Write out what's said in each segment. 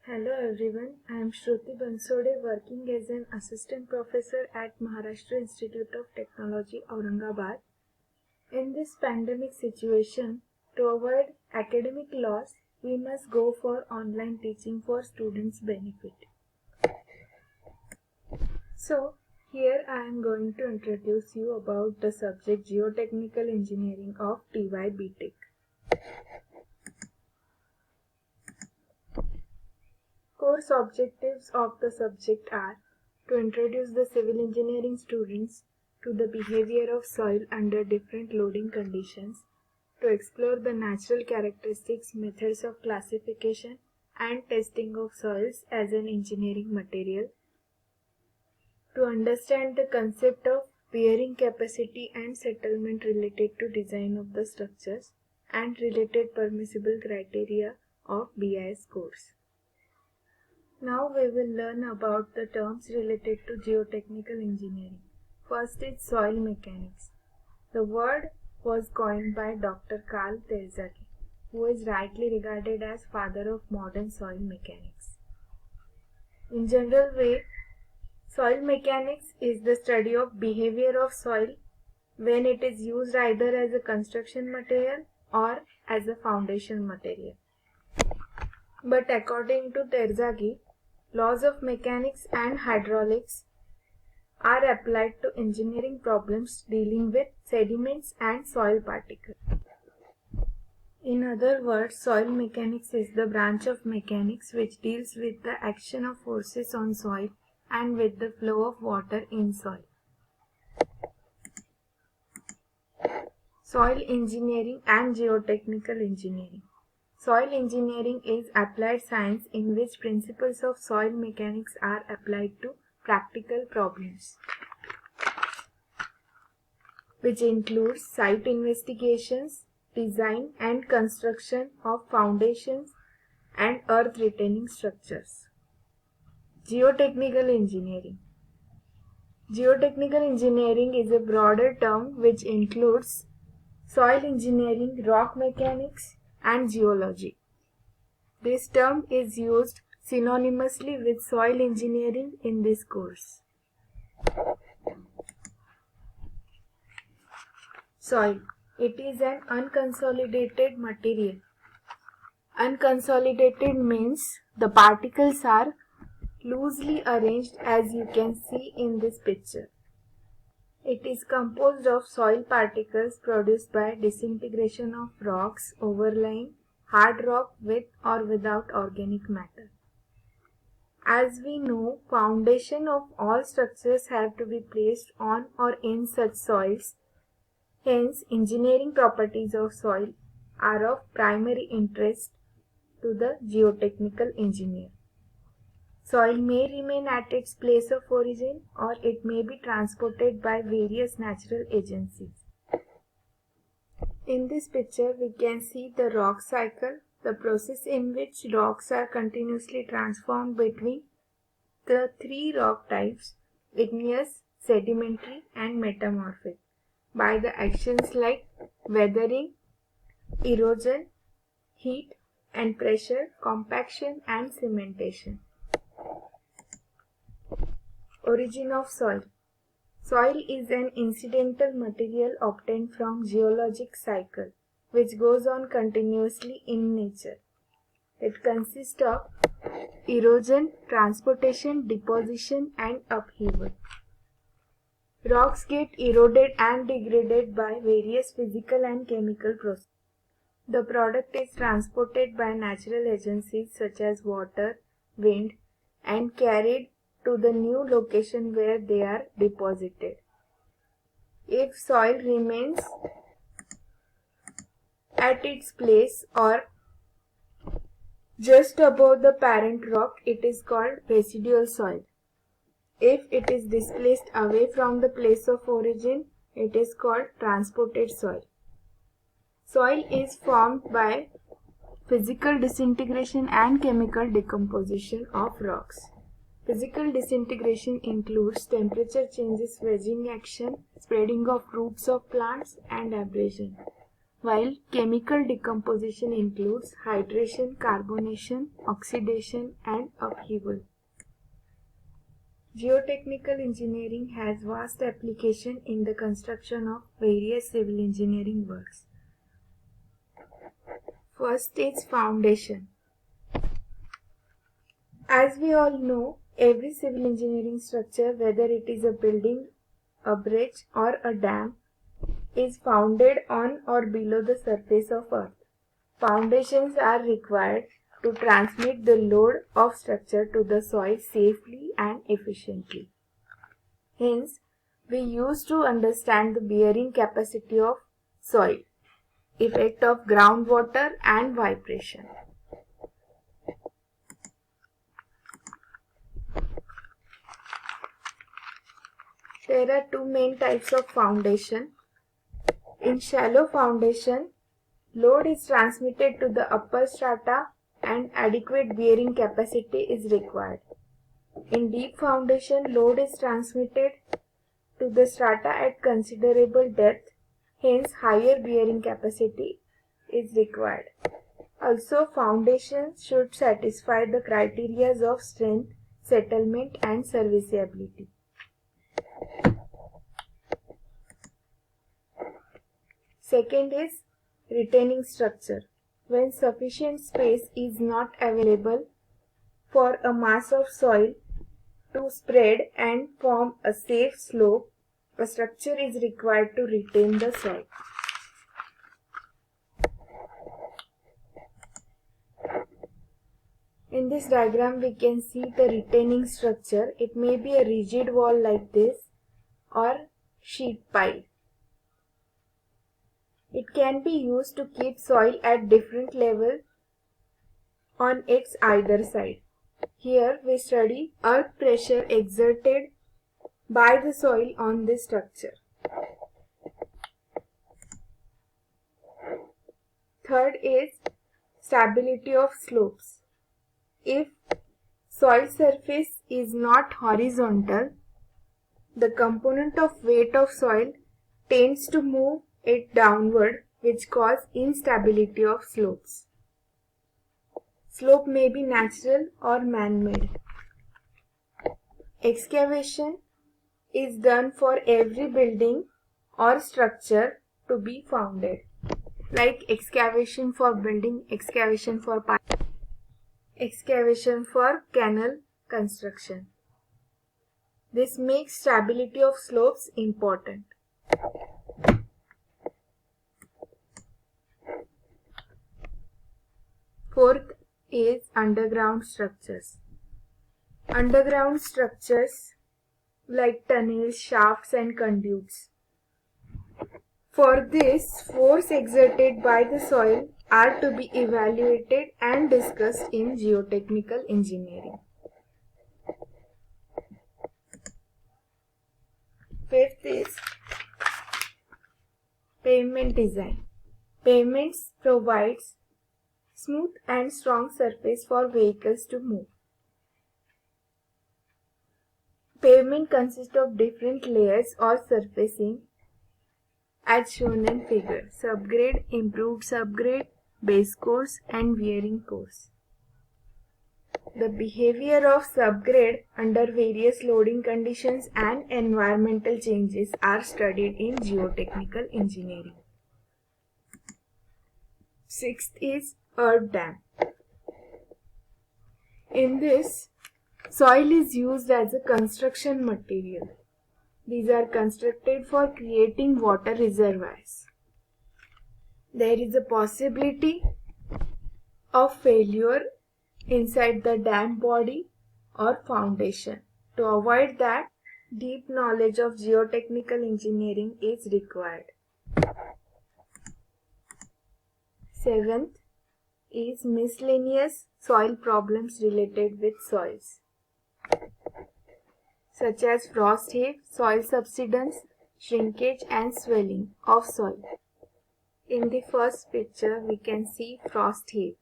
Hello everyone, I am Shruti Bansode working as an assistant professor at Maharashtra Institute of Technology, Aurangabad. In this pandemic situation, to avoid academic loss, we must go for online teaching for students' benefit. So, here I am going to introduce you about the subject Geotechnical Engineering of TY BTech. Course objectives of the subject are to introduce the civil engineering students to the behavior of soil under different loading conditions, to explore the natural characteristics, methods of classification and testing of soils as an engineering material, to understand the concept of bearing capacity and settlement related to design of the structures and related permissible criteria of BIS course. Now we will learn about the terms related to geotechnical engineering. First is soil mechanics. The word was coined by Dr. Carl Terzaghi, who is rightly regarded as father of modern soil mechanics. In general way, soil mechanics is the study of behavior of soil when it is used either as a construction material or as a foundation material. But according to Terzaghi, laws of mechanics and hydraulics are applied to engineering problems dealing with sediments and soil particles. In other words, soil mechanics is the branch of mechanics which deals with the action of forces on soil and with the flow of water in soil. Soil engineering and geotechnical engineering. Soil engineering is applied science in which principles of soil mechanics are applied to practical problems, which includes site investigations, design and construction of foundations and earth retaining structures. Geotechnical engineering. Geotechnical engineering is a broader term which includes soil engineering, rock mechanics, and geology. This term is used synonymously with soil engineering in this course. Soil. It is an unconsolidated material. Unconsolidated means the particles are loosely arranged as you can see in this picture. It is composed of soil particles produced by disintegration of rocks overlying hard rock with or without organic matter. As we know, foundation of all structures have to be placed on or in such soils. Hence, engineering properties of soil are of primary interest to the geotechnical engineer. Soil may remain at its place of origin or it may be transported by various natural agencies. In this picture, we can see the rock cycle, the process in which rocks are continuously transformed between the three rock types, igneous, sedimentary and metamorphic, by the actions like weathering, erosion, heat and pressure, compaction and cementation. Origin of soil. Soil is an incidental material obtained from geologic cycle, which goes on continuously in nature. It consists of erosion, transportation, deposition and upheaval. Rocks get eroded and degraded by various physical and chemical processes. The product is transported by natural agencies such as water, wind and carried to the new location where they are deposited. If soil remains at its place or just above the parent rock, it is called residual soil. If it is displaced away from the place of origin, it is called transported soil. Soil is formed by physical disintegration and chemical decomposition of rocks. Physical disintegration includes temperature changes, wedging action, spreading of roots of plants and abrasion. while chemical decomposition includes hydration, carbonation, oxidation, and upheaval. Geotechnical engineering has vast application in the construction of various civil engineering works. First is foundation. As we all know, every civil engineering structure, whether it is a building, a bridge, or a dam, is founded on or below the surface of earth. Foundations are required to transmit the load of structure to the soil safely and efficiently. Hence, we used to understand the bearing capacity of soil, effect of groundwater and vibration. There are two main types of foundation. In shallow foundation, load is transmitted to the upper strata and adequate bearing capacity is required. In deep foundation, load is transmitted to the strata at considerable depth, hence higher bearing capacity is required. Also, foundations should satisfy the criteria of strength, settlement, and serviceability. Second is retaining structure. When sufficient space is not available for a mass of soil to spread and form a safe slope, a structure is required to retain the soil. In this diagram, we can see the retaining structure. It may be a rigid wall like this or sheet pile. It can be used to keep soil at different level on its either side. Here we study earth pressure exerted by the soil on this structure. Third is stability of slopes. If soil surface is not horizontal, the component of weight of soil tends to move it downward, which causes instability of slopes. Slope may be natural or man-made. Excavation is done for every building or structure to be founded, like excavation for building, excavation for pipe, excavation for canal construction. This makes stability of slopes important. Fourth is underground structures. Underground structures like tunnels, shafts, and conduits. For this, force exerted by the soil are to be evaluated and discussed in geotechnical engineering. Fifth is pavement design. Pavements provides smooth and strong surface for vehicles to move. Pavement consists of different layers or surfacing as shown in figure: subgrade, improved subgrade, base course, and wearing course. The behavior of subgrade under various loading conditions and environmental changes are studied in geotechnical engineering. Sixth is earth dam. In this, soil is used as a construction material. These are constructed for creating water reservoirs. There is a possibility of failure inside the dam body or foundation. To avoid that, deep knowledge of geotechnical engineering is required. Seventh is miscellaneous soil problems related with soils, such as frost heave, soil subsidence, shrinkage, and swelling of soil. In the first picture, we can see frost heave.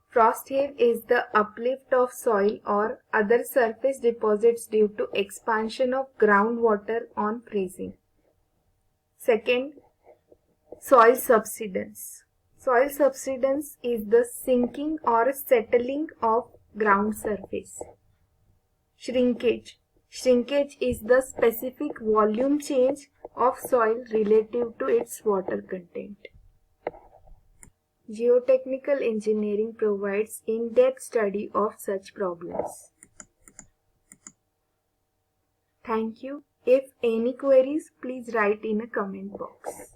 Frost heave is the uplift of soil or other surface deposits due to expansion of groundwater on freezing. Second, Soil subsidence. Soil subsidence is the sinking or settling of ground surface. Shrinkage. Shrinkage is the specific volume change of soil relative to its water content. Geotechnical engineering provides in-depth study of such problems. Thank you. If any queries, please write in a comment box.